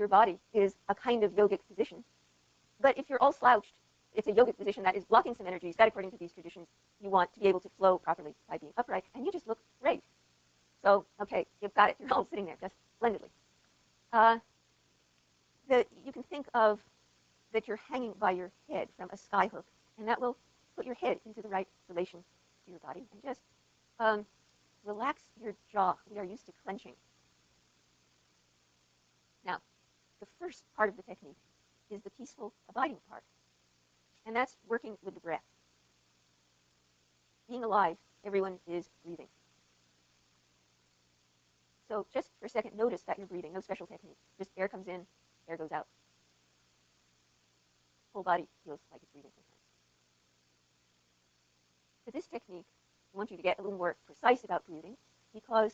your body is a kind of yogic position. But if you're all slouched, it's a yogic position that is blocking some energies that, according to these traditions, you want to be able to flow properly by being upright, and you just look great. So, okay, you've got it. You're all sitting there just splendidly. You can think of that you're hanging by your head from a sky hook, and that will put your head into the right relation to your body, and just relax your jaw. We are used to clenching. Now, the first part of the technique is the peaceful abiding part, and that's working with the breath. Being alive, everyone is breathing. So just for a second, notice that you're breathing. No special technique. Just air comes in, air goes out. Whole body feels like it's breathing sometimes. For this technique, I want you to get a little more precise about breathing, because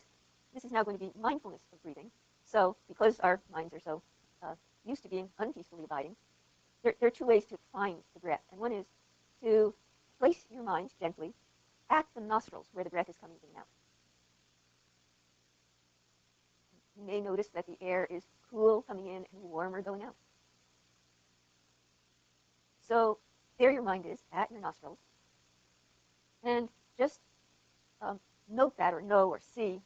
this is now going to be mindfulness of breathing. So because our minds are so used to being unpeacefully abiding, there are two ways to find the breath. And one is to place your mind gently at the nostrils where the breath is coming in and out. You may notice that the air is cool coming in and warmer going out. So there your mind is, at your nostrils. And just note that, or know, or see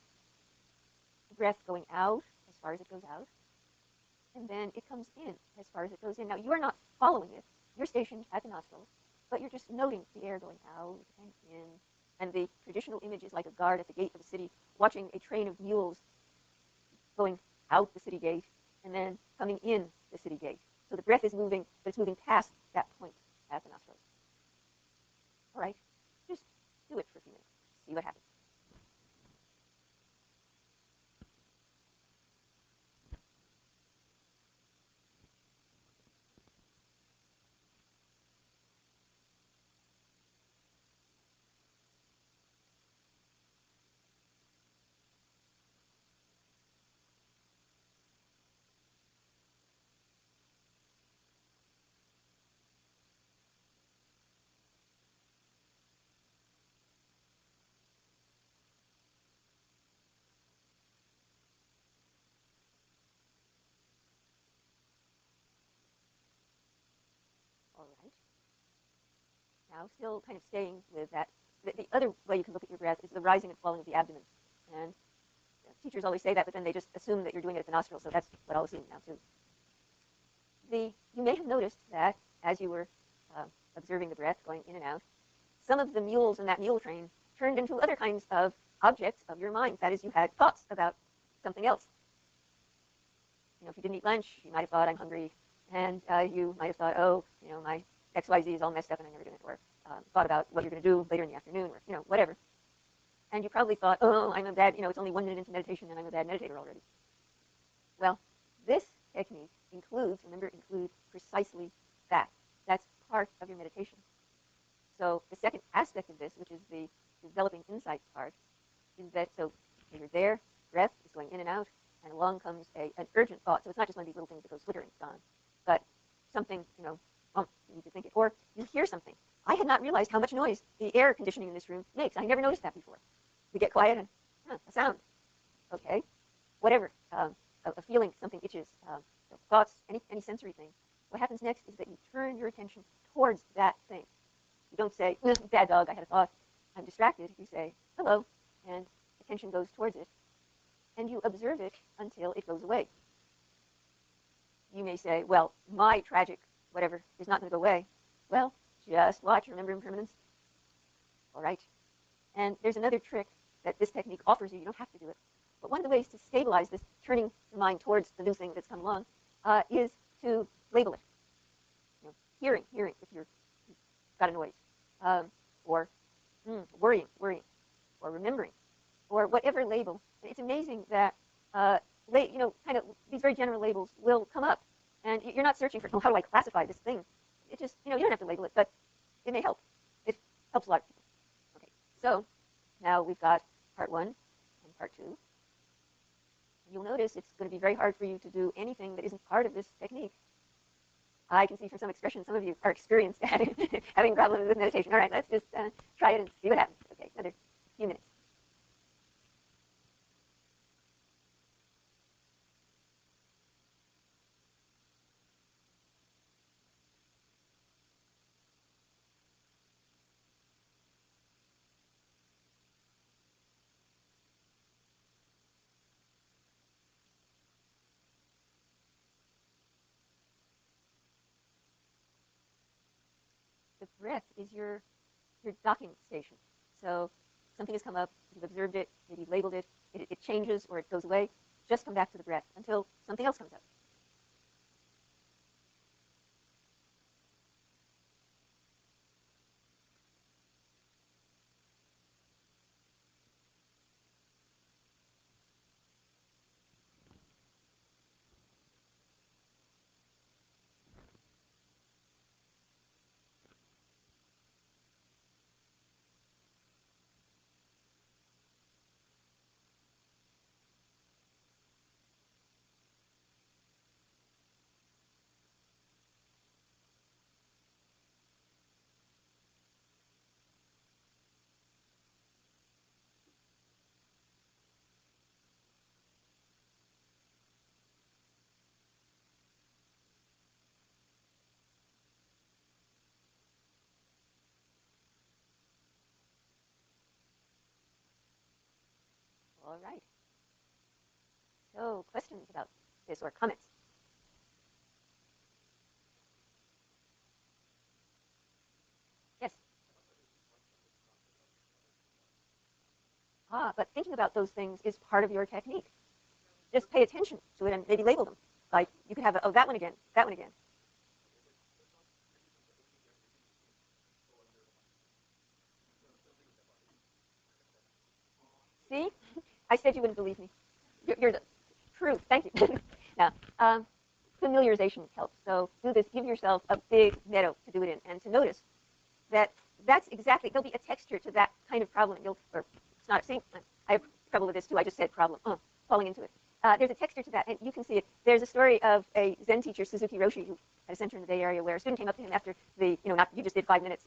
the breath going out as far as it goes out. And then it comes in as far as it goes in. Now, you are not following it. You're stationed at the nostrils, but you're just noting the air going out and in. And the traditional image is like a guard at the gate of a city, watching a train of mules going out the city gate and then coming in the city gate. So the breath is moving, but it's moving past that point at the nostrils. All right, just do it for a few minutes. See what happens. All right. Now, still kind of staying with that, the other way you can look at your breath is the rising and falling of the abdomen. And teachers always say that, but then they just assume that you're doing it at the nostrils, so that's what I'll assume now, too. You may have noticed that as you were observing the breath going in and out, some of the mules in that mule train turned into other kinds of objects of your mind. That is, you had thoughts about something else. You know, if you didn't eat lunch, you might have thought, I'm hungry. And you might have thought, oh, you know, my XYZ is all messed up and I'm never doing it. Or thought about what you're going to do later in the afternoon, or, you know, whatever. And you probably thought, oh, I'm a bad, you know, it's only 1 minute into meditation and I'm a bad meditator already. Well, this technique includes, remember, includes precisely that. That's part of your meditation. So the second aspect of this, which is the developing insight part, is that, so you're there, breath is going in and out, and along comes an urgent thought. So it's not just one of these little things that goes flitter and it's gone, but something, you know, you need to think it. Or you hear something. I had not realized how much noise the air conditioning in this room makes. I never noticed that before. We get quiet and, a sound. Okay, whatever, a feeling, something itches, thoughts, any sensory thing. What happens next is that you turn your attention towards that thing. You don't say, bad dog, I had a thought, I'm distracted. You say, hello, and attention goes towards it. And you observe it until it goes away. You may say, well, my tragic whatever is not going to go away. Well, just watch, remember impermanence. All right. And there's another trick that this technique offers you. You don't have to do it. But one of the ways to stabilize this, turning your mind towards the new thing that's come along, is to label it. You know, hearing, if you've got a noise. Or worrying, or remembering, or whatever label. And it's amazing that, you know, kind of these very general labels will come up. And you're not searching for, oh, how do I classify this thing? It just, you know, you don't have to label it, but it may help. It helps a lot of people. Okay, so now we've got part 1 and part 2. You'll notice it's going to be very hard for you to do anything that isn't part of this technique. I can see from some expressions some of you are experienced at having problems with meditation. All right, let's just try it and see what happens. Okay, another few minutes. the breath is your docking station. So something has come up, you've observed it, maybe you've labeled it, it changes or it goes away. Just come back to the breath until something else comes up. All right. So questions about this or comments? Yes. But thinking about those things is part of your technique. Just pay attention to it and maybe label them. Like you could have, oh, that one again, that one again. See? I said you wouldn't believe me. You're the truth. Thank you. Now, familiarization helps. So do this. Give yourself a big meadow to do it in and to notice that that's exactly, there'll be a texture to that kind of problem. Or it's not, see, I have trouble with this too. I just said problem, falling into it. There's a texture to that, and you can see it. There's a story of a Zen teacher, Suzuki Roshi, who had a center in the Bay Area, where a student came up to him after the, not you just did 5 minutes,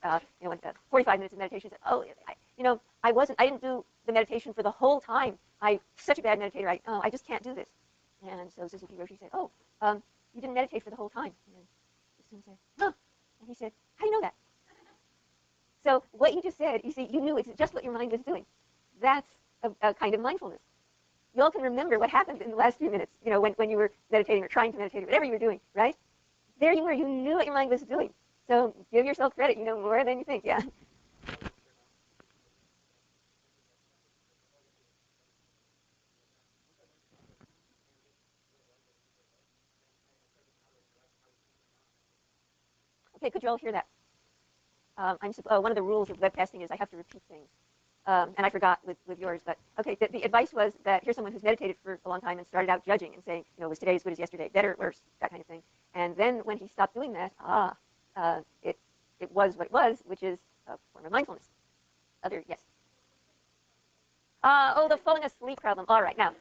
45 minutes of meditation. Said, oh, I didn't do the meditation for the whole time. I'm such a bad meditator. I just can't do this. And so Suzuki Roshi said, oh, you didn't meditate for the whole time. And the student said, huh. And he said, how do you know that? So what you just said, you see, you knew it's just what your mind was doing. That's a kind of mindfulness. You all can remember what happened in the last few minutes, when you were meditating or trying to meditate or whatever you were doing, right? There you were. You knew what your mind was doing. So give yourself credit. You know more than you think, yeah. Okay, could you all hear that? One of the rules of webcasting is I have to repeat things. And I forgot with yours, but okay, the advice was that here's someone who's meditated for a long time and started out judging and saying, was today as good as yesterday, better or worse, that kind of thing. And then when he stopped doing that, it was what it was, which is a form of mindfulness. Yes. The falling asleep problem. All right, now.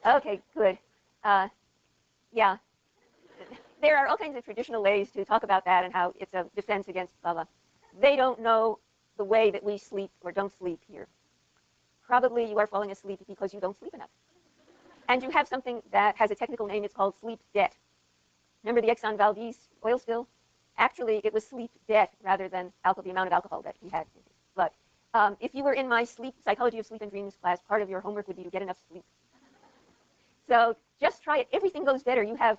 Okay, good. Yeah. There are all kinds of traditional ways to talk about that and how it's a defense against blah, blah. They don't know the way that we sleep or don't sleep here. Probably you are falling asleep because you don't sleep enough. And you have something that has a technical name. It's called sleep debt. Remember the Exxon Valdez oil spill? Actually, it was sleep debt rather than the amount of alcohol that he had in his blood. If you were in my psychology of sleep and dreams class, part of your homework would be to get enough sleep. So just try it. Everything goes better. You have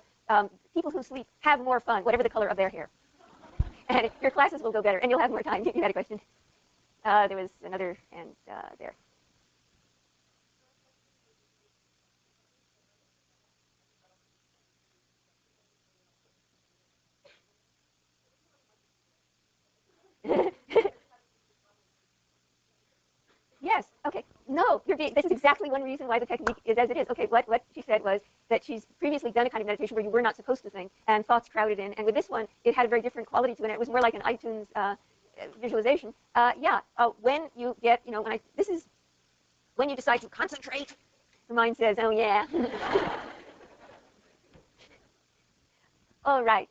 people who sleep have more fun, whatever the color of their hair. And your classes will go better, and you'll have more time. You had a question? There was another hand there. Yes. Okay. No, this is exactly one reason why the technique is as it is. Okay. What she said was that she's previously done a kind of meditation where you were not supposed to think, and thoughts crowded in. And with this one, it had a very different quality to it. And it was more like an iTunes visualization. When you get, this is when you decide to concentrate. The mind says, "Oh yeah." All right.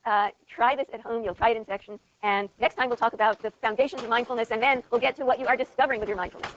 Try this at home. You'll try it in section. And next time we'll talk about the foundations of mindfulness, and then we'll get to what you are discovering with your mindfulness.